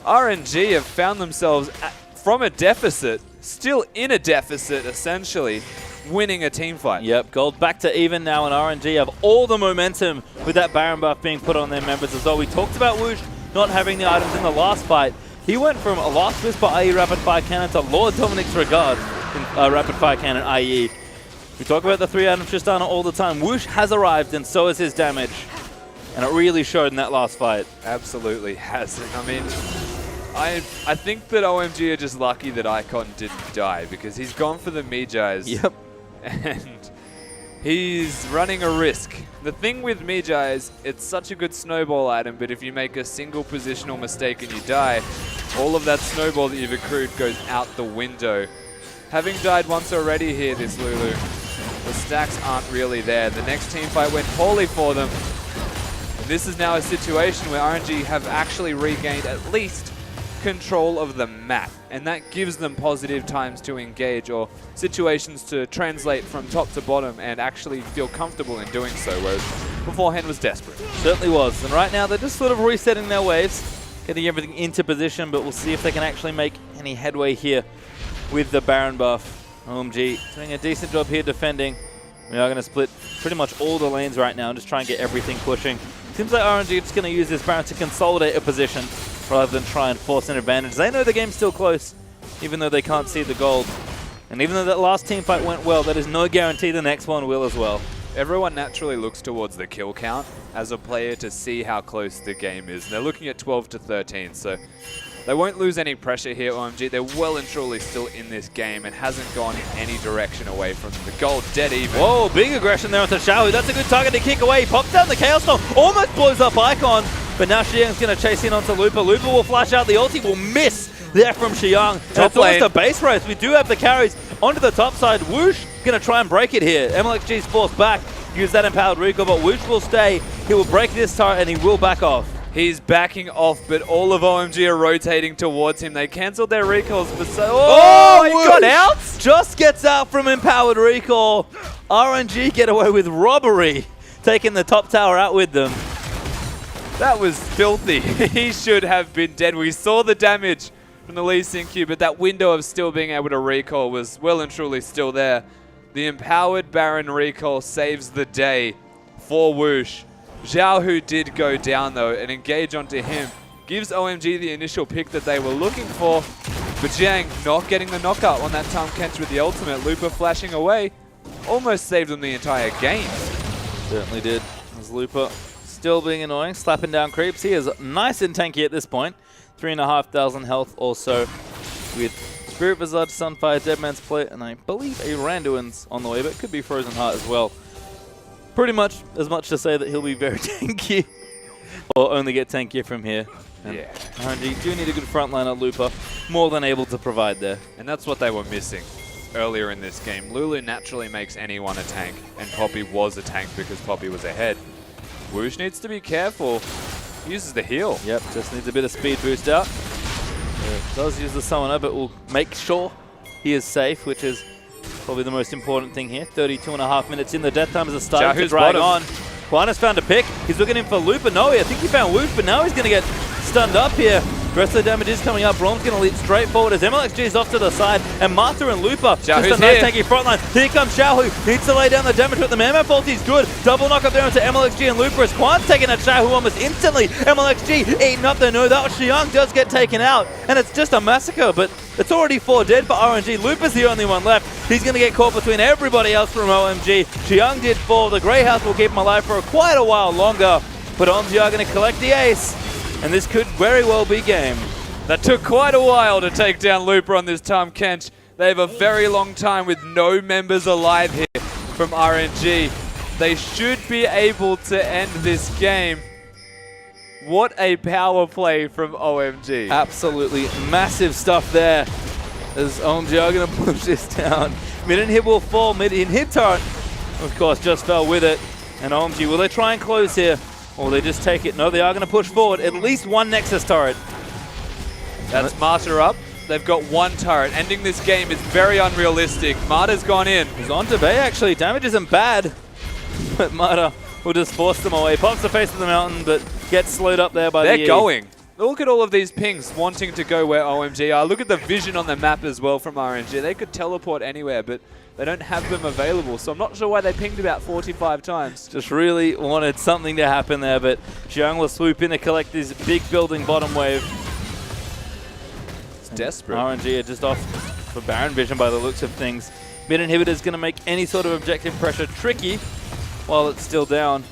B: RNG have found themselves from a deficit, still in a deficit essentially, winning a team fight.
A: Yep, gold back to even now, and RNG have all the momentum with that Baron buff being put on their members as well. We talked about Woosh not having the items in the last fight. He went from a Last Whisper, i.e. Rapid Fire Cannon, to Lord Dominic's Regard in Rapid Fire Cannon, i.e. We talk about the 3 items Tristana all the time. Woosh has arrived, and so is his damage. And it really showed in that last fight.
B: Absolutely has. I mean, I think that OMG are just lucky that Icon didn't die, because he's gone for the Mejai's.
A: Yep.
B: And he's running a risk. The thing with Mejai is it's such a good snowball item, but if you make a single positional mistake and you die, all of that snowball that you've accrued goes out the window. Having died once already here, this Lulu, the stacks aren't really there. The next team fight went poorly for them. And this is now a situation where RNG have actually regained at least control of the map, and that gives them positive times to engage, or situations to translate from top to bottom and actually feel comfortable in doing so, whereas beforehand was desperate.
A: Certainly was. And right now they're just sort of resetting their waves, getting everything into position, but we'll see if they can actually make any headway here with the Baron buff. OMG doing a decent job here defending. We are going to split pretty much all the lanes right now and just try and get everything pushing. Seems like RNG are just going to use this Baron to consolidate a position rather than try and force an advantage. They know the game's still close, even though they can't see the gold. And even though that last team fight went well, that is no guarantee the next one will as well.
B: Everyone naturally looks towards the kill count as a player to see how close the game is. And they're looking at 12 to 13, so they won't lose any pressure here, OMG. They're well and truly still in this game and hasn't gone in any direction away from them. The gold dead even.
A: Whoa, big aggression there onto Xiaohu. That's a good target to kick away. He pops down the Chaos Storm, almost blows up Icon, but now Xiang's going to chase in onto Lupa. Lupa will flash out. The ulti will miss there from Xiang. That's almost a base race. We do have the carries onto the top side. Woosh going to try and break it here. MLXG's forced back. Use that empowered recall, but Woosh will stay. He will break this turret and he will back off.
B: He's backing off, but all of OMG are rotating towards him. They cancelled their recalls, but so... Oh, he got out?
A: Just gets out from empowered recall. RNG get away with robbery, taking the top tower out with them.
B: That was filthy. He should have been dead. We saw the damage from the Lee Sin Q, but that window of still being able to recall was well and truly still there. The empowered Baron recall saves the day for Woosh. Xiaohu did go down though, and engage onto him gives OMG the initial pick that they were looking for, but Jiang not getting the knockout on that Tahm Kench with the ultimate. Lupa flashing away, almost saved them the entire game.
A: Certainly did. As Lupa still being annoying, slapping down creeps. He is nice and tanky at this point. 3,500 health also with Spirit Visage, Sunfire, Deadman's Plate, and I believe a Randuin's on the way, but it could be Frozen Heart as well. Pretty much as much to say that he'll be very tanky, or only get tankier from here. And
B: yeah.
A: RNG do need a good frontliner. Lupa more than able to provide there.
B: And that's what they were missing earlier in this game. Lulu naturally makes anyone a tank, and Poppy was a tank because Poppy was ahead. Woosh needs to be careful. He uses the heal.
A: Yep, just needs a bit of speed boost out. Does use the summoner, but will make sure he is safe, which is probably the most important thing here. 32.5 minutes in. The death time is starting to drag on. Quan has found a pick. He's looking in for Lupa. No, I think he found Woosh, but now he's going to get stunned up here. The rest of the damage is coming up. Brom's going to lead straight forward as MLXG is off to the side. And Martha and Lupa, just a nice tanky frontline. Here comes Xiaohu. Needs to lay down the damage, but the man fault is good. Double knock up there into MLXG and Lupa as Quan's taking out Xiaohu almost instantly. MLXG eating up there. No, that was Xiang does get taken out. And it's just a massacre, but it's already 4 dead for RNG. Lupa's the only one left. He's going to get caught between everybody else from OMG. Xiang did fall. The Grey House will keep him alive for quite a while longer. But OMG are going to collect the ace. And this could very well be game.
B: That took quite a while to take down Lupa on this Tahm Kench. They have a very long time with no members alive here from RNG. They should be able to end this game. What a power play from OMG.
A: Absolutely massive stuff there. As OMG are going to push this down. Mid-inhib will fall. Mid-inhib turret, of course, just fell with it. And OMG, will they try and close here? Or will they just take it? No, they are going to push forward. At least one Nexus turret.
B: That's Marta up. They've got one turret. Ending this game is very unrealistic. Marta's gone in.
A: He's on to Bay, actually. Damage isn't bad. But Marta will just force them away. Pops the face of the mountain, but gets slowed up there by the E.
B: They're going. Look at all of these pings wanting to go where OMG are. Look at the vision on the map as well from RNG. They could teleport anywhere, but they don't have them available. So I'm not sure why they pinged about 45 times.
A: Just really wanted something to happen there, but Xiang will swoop in to collect this big building bottom wave.
B: It's desperate.
A: RNG are just off for Baron vision by the looks of things. Mid inhibitor is going to make any sort of objective pressure tricky while it's still down.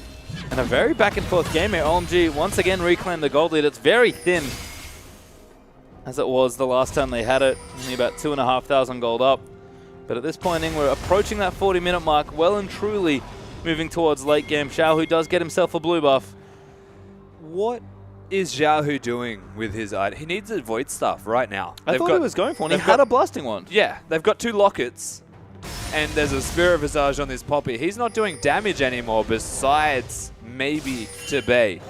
A: And a very back and forth game here. OMG once again reclaimed the gold lead. It's very thin, as it was the last time they had it. Only about 2,500 gold up. But at this point in, we're approaching that 40-minute mark, well and truly moving towards late game. Xiao, who does get himself a blue buff.
B: What is Xiao doing with his item? He needs a void staff right now.
A: I thought he was going for one. He had a blasting wand.
B: Yeah, they've got 2 lockets. And there's a Spirit Visage on this Poppy. He's not doing damage anymore besides maybe to Bay.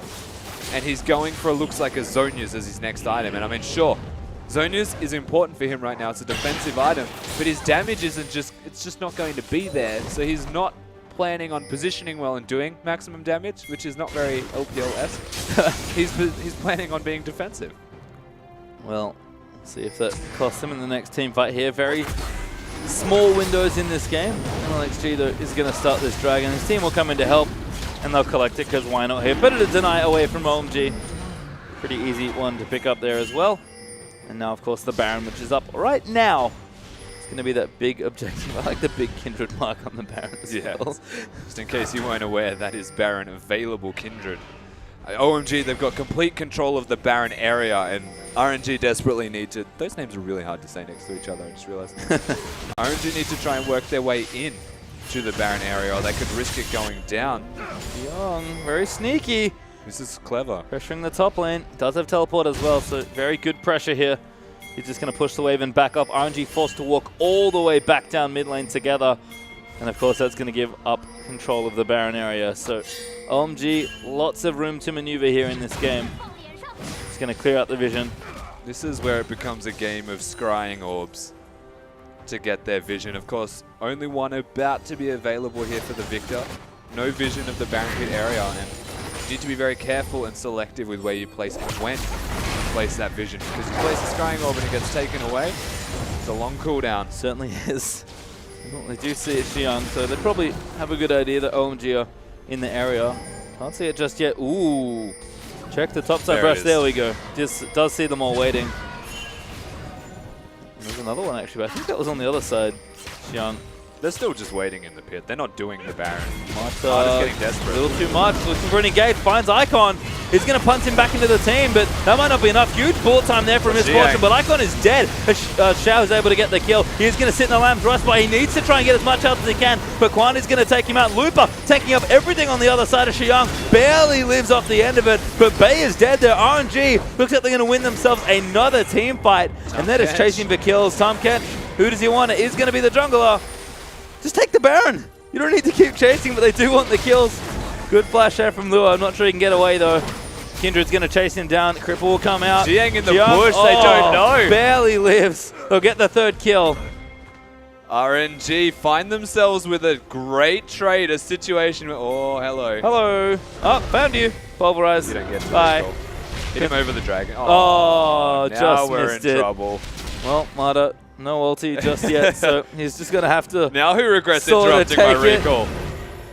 B: And he's going for, looks like a Zonius as his next item. And I mean, sure, Zonius is important for him right now. It's a defensive item. But his damage isn't just, it's just not going to be there. So he's not planning on positioning well and doing maximum damage, which is not very LPL-esque. he's planning on being defensive.
A: Well, let's see if that costs him in the next team fight here. Very small windows in this game. LXG though is going to start this dragon. His team will come in to help, and they'll collect it because why not here. Better to deny away from OMG. Pretty easy one to pick up there as well. And now, of course, the Baron, which is up right now. It's going to be that big objective. I like the big Kindred mark on the Baron as well.
B: Just in case you weren't aware, that is Baron available Kindred. OMG, they've got complete control of the Baron area, and RNG desperately need to... Those names are really hard to say next to each other, I just realized. RNG need to try and work their way in to the Baron area, or they could risk it going down.
A: Young, very sneaky.
B: This is clever.
A: Pressuring the top lane. Does have teleport as well, so very good pressure here. He's just going to push the wave and back up. RNG forced to walk all the way back down mid lane together. And of course, that's going to give up control of the Baron area. So OMG, lots of room to maneuver here in this game. It's going to clear out the vision.
B: This is where it becomes a game of scrying orbs to get their vision. Of course, only one about to be available here for the Victor. No vision of the Baron pit area, and you need to be very careful and selective with where you place and when you place that vision. Because if you place a scrying orb and it gets taken away, it's a long cooldown.
A: Certainly is. Well, they do see it Xiang, so they probably have a good idea that OMG are in the area. Can't see it just yet. Ooh. Check the topside brush. There we go. Just does see them all waiting. There's another one actually, but I think that was on the other side. Xiang.
B: They're still just waiting in the pit. They're not doing the Baron.
A: Marta's
B: getting desperate.
A: A little too much. Looking for an engage. Finds Icon. He's going to punt him back into the team, but that might not be enough. Huge bullet time there from his fortune, but Icon is dead. Xiao is able to get the kill. He's going to sit in the Lamb's Rust, but he needs to try and get as much health as he can. But Quan is going to take him out. Looper taking up everything on the other side of Xiang. Barely lives off the end of it, but Bay is dead there. RNG looks like they're going to win themselves another team fight, and they're just chasing for kills. Tom Kent, who does he want? It is going to be the jungler. Just take the Baron. You don't need to keep chasing, but they do want the kills. Good flash there from Lua. I'm not sure he can get away, though. Kindred's going to chase him down. Cripple will come out.
B: Jiang in the bush. They don't know.
A: Barely lives. They'll get the third kill.
B: RNG find themselves with a great trade. A situation where... Oh, hello.
A: Hello. Oh, found you. Pulverize.
B: You don't get to
A: Bye.
B: Hit him over the dragon.
A: Oh,
B: now
A: just
B: we're
A: missed
B: in
A: it.
B: trouble.
A: Well, Marta, no ulti just yet, so he's just going to have to...
B: Now who regrets interrupting my recall?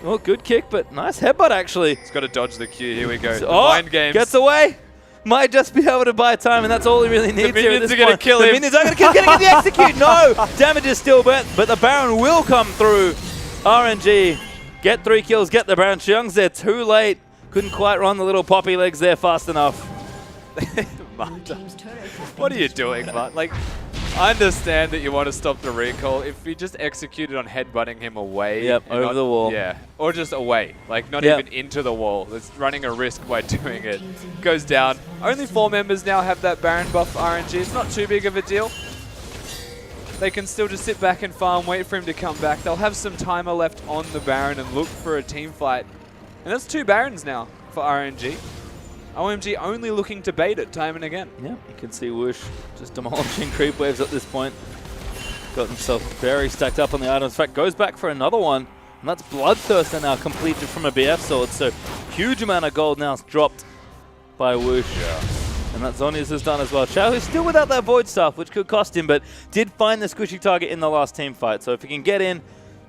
A: Well, good kick, but nice headbutt, actually.
B: He's got to dodge the Q. Here we go.
A: So,
B: Mind games.
A: Gets away. Might just be able to buy time, and that's all he really needs here at this point.
B: The minions are going to kill him.
A: The minions are going to kill him. Going to get the execute. No! Damage is still bent, but the Baron will come through. RNG. Get 3 kills, get the Baron. Xiang's there too late. Couldn't quite run the little poppy legs there fast enough.
B: What are you doing, Mart? Like, I understand that you want to stop the recall. If you just executed on headbutting him away.
A: Yep, over the wall.
B: Yeah, or just away. Like, not even into the wall. It's running a risk by doing it. Goes down. Only 4 members now have that Baron buff RNG. It's not too big of a deal. they can still just sit back and farm, wait for him to come back. They'll have some timer left on the Baron and look for a team fight. And that's 2 Barons now for RNG. OMG only looking to bait it time and again.
A: Yeah, you can see Whoosh just demolishing creep waves at this point. Got himself very stacked up on the items. In fact, goes back for another one. And that's Bloodthirster now completed from a BF sword. So huge amount of gold now dropped by Whoosh.
B: Yeah.
A: And that Zonius has done as well. Xiaohu's still without that Void Staff, which could cost him, but did find the squishy target in the last team fight. So if he can get in,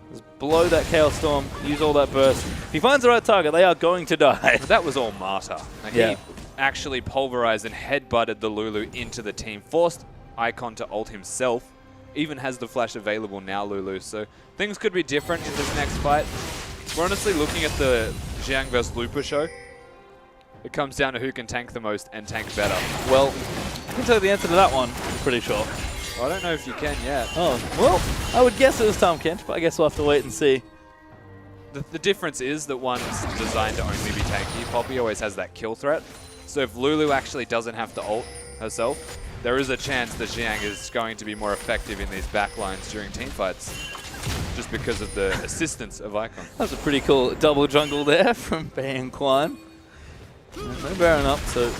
A: just blow that Chaos Storm, use all that burst. If he finds the right target, they are going to die.
B: That was all Marta. Like
A: Yeah.
B: He actually pulverized and headbutted the Lulu into the team, forced Icon to ult himself, even has the flash available now, Lulu. So things could be different in this next fight. We're honestly looking at the Xiang vs Lupa show. It comes down to who can tank the most and tank better.
A: Well, I can tell you the answer to that one, I'm pretty sure.
B: Well, I don't know if you can yet.
A: Oh, well, I would guess it was Tom Kench, but I guess we'll have to wait and see.
B: The difference is that one's designed to only be tanky. Poppy always has that kill threat. So if Lulu actually doesn't have to ult herself, there is a chance that Xiang is going to be more effective in these backlines during team fights, just because of the assistance of Icon.
A: That was a pretty cool double jungle there from Bei and Quan. No Baron up, so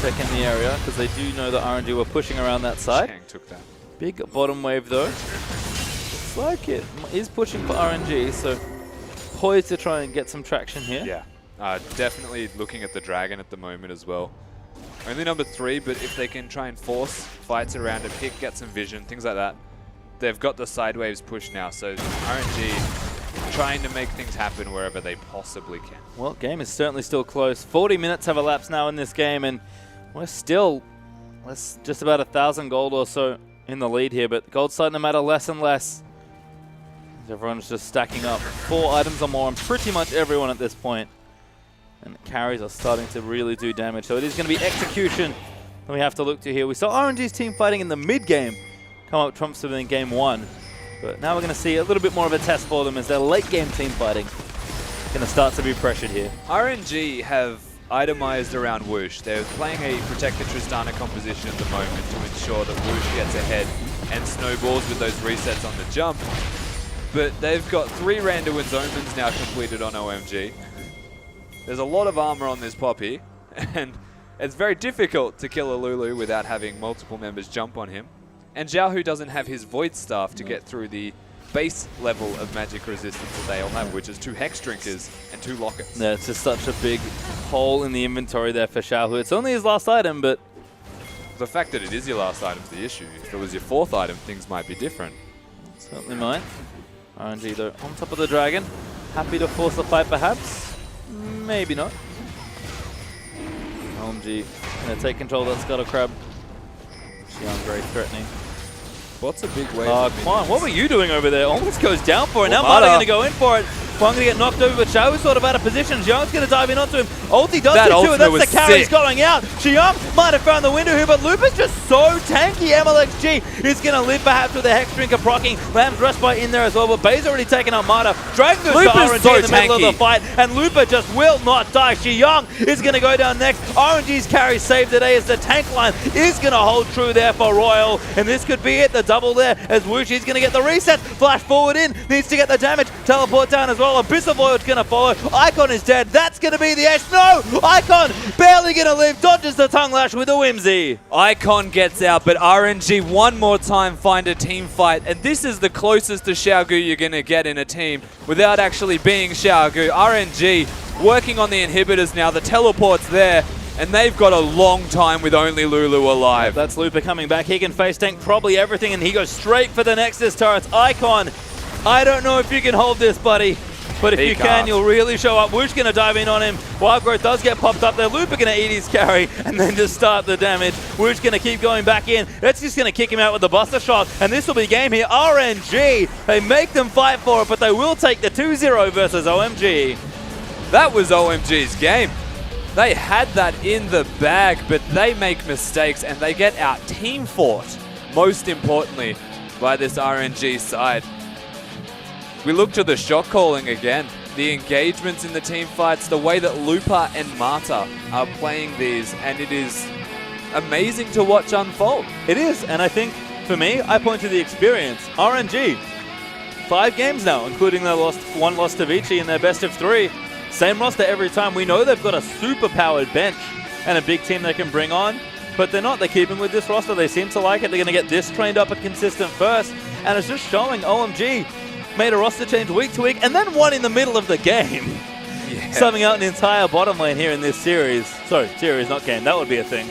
A: check in the area, because they do know that RNG were pushing around that side.
B: Xiang took that.
A: Big bottom wave though. Looks like it is pushing for RNG, so poised to try and get some traction here.
B: Yeah, definitely looking at the Dragon at the moment as well. Only number 3, but if they can try and force fights around a pick, get some vision, things like that, they've got the side waves push now, so RNG trying to make things happen wherever they possibly can.
A: Well, game is certainly still close. 40 minutes have elapsed now in this game, and we're still just about 1,000 gold or so in the lead here, but gold's starting to matter less and less. Everyone's just stacking up 4 items or more on pretty much everyone at this point. And carries are starting to really do damage. So it is going to be execution that we have to look to here. We saw RNG's team fighting in the mid-game come up trumps them in game 1. But now we're going to see a little bit more of a test for them as their late-game team fighting going to start to be pressured here.
B: RNG have itemized around Whoosh. They're playing a Protected Tristana composition at the moment to ensure that Whoosh gets ahead and snowballs with those resets on the jump. But they've got 3 Randuin's Omens now completed on OMG. There's a lot of armor on this Poppy, and it's very difficult to kill a Lulu without having multiple members jump on him. And Xiaohu doesn't have his Void Staff to get through the base level of magic resistance that they all have, which is 2 Hex Drinkers and 2 Lockets.
A: Yeah, it's just such a big hole in the inventory there for Xiaohu. It's only his last item, but
B: The fact that it is your last item's the issue. If it was your 4th item, things might be different.
A: certainly mine. RNG though on top of the dragon. Happy to force the fight perhaps? Maybe not. OMG gonna take control of that Scuttle Crab. Xiang very threatening.
B: What's a big wave?
A: Quan, what were you doing over there? Almost goes down for it. Now
B: Mata
A: Mata going to go in for it. Quan going to get knocked over, but Xiao is sort of out of position. Xiang's going to dive in onto him. Ulti does
B: That
A: it too,
B: ultimate
A: and that's
B: was
A: the carries
B: sick.
A: going out. Xiang might have found the window here, but Lupa's just so tanky. MLXG is going to live perhaps with a Hex Drinker proccing. Lamb's Respite in there as well, but Bay's already taken out Mata. Dragging this to
B: Lupa's
A: RNG
B: so
A: in the middle of
B: tanky.
A: the fight, and Lupa just will not die. Xiang is going to go down next. RNG's carry saved today as the tank line is going to hold true there for Royal, and this could be it. The double there as Whoosh is going to get the reset. Flash forward in, needs to get the damage. Teleport down as well. Abyssal Void's going to follow. Icon is dead. That's going to be the Ash. No! Icon barely going to live. Dodges the tongue lash with a whimsy.
B: Icon gets out, but RNG one more time find a team fight, and this is the closest to Xiaogu you're going to get in a team without actually being Xiaogu. RNG working on the inhibitors now. The teleport's there, and they've got a long time with only Lulu alive.
A: That's Lupa coming back. He can face tank probably everything, and he goes straight for the Nexus turrets. Icon, I don't know if you can hold this, buddy. But if you can, you'll really show up. Whoosh going to dive in on him. Wild Growth does get popped up there. Lupa going to eat his carry and then just start the damage. Whoosh going to keep going back in. That's just going to kick him out with the Buster Shot. And this will be game here. RNG, they make them fight for it, but they will take the 2-0 versus OMG.
B: That was OMG's game. They had that in the bag, but they make mistakes and they get out team fought, most importantly, by this RNG side. We look to the shot calling again. The engagements in the team fights, the way that Lupa and Marta are playing these, and it is amazing to watch unfold.
A: It is, and I think For me, I point to the experience. RNG, 5 games now, including their one loss to Vici in their best of 3. Same roster every time. We know they've got a super-powered bench and a big team they can bring on, but they're not. They're keeping with this roster. They seem to like it. They're going to get this trained up at consistent first, and it's just showing OMG made a roster change week to week and then won in the middle of the game.
B: Yeah.
A: Summing out an entire bottom lane here in this series. Sorry, series, not game. That would be a thing.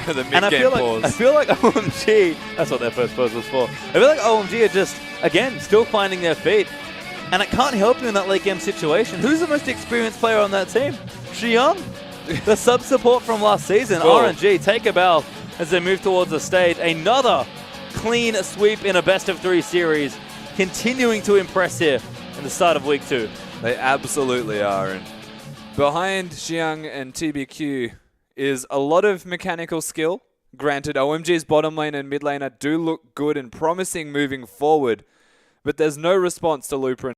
B: The mid-game pause.
A: I feel like OMG, that's what their first pause was for. I feel like OMG are just, again, still finding their feet. And it can't help you in that late game situation. Who's the most experienced player on that team? Xiang, the sub-support from last season.
B: Cool.
A: RNG take a bow as they move towards the stage. Another clean sweep in a best-of-3 series. Continuing to impress here in the start of week 2.
B: They absolutely are. And behind Xiang and TBQ is a lot of mechanical skill. Granted, OMG's bottom lane and mid laner do look good and promising moving forward, but there's no response to Looper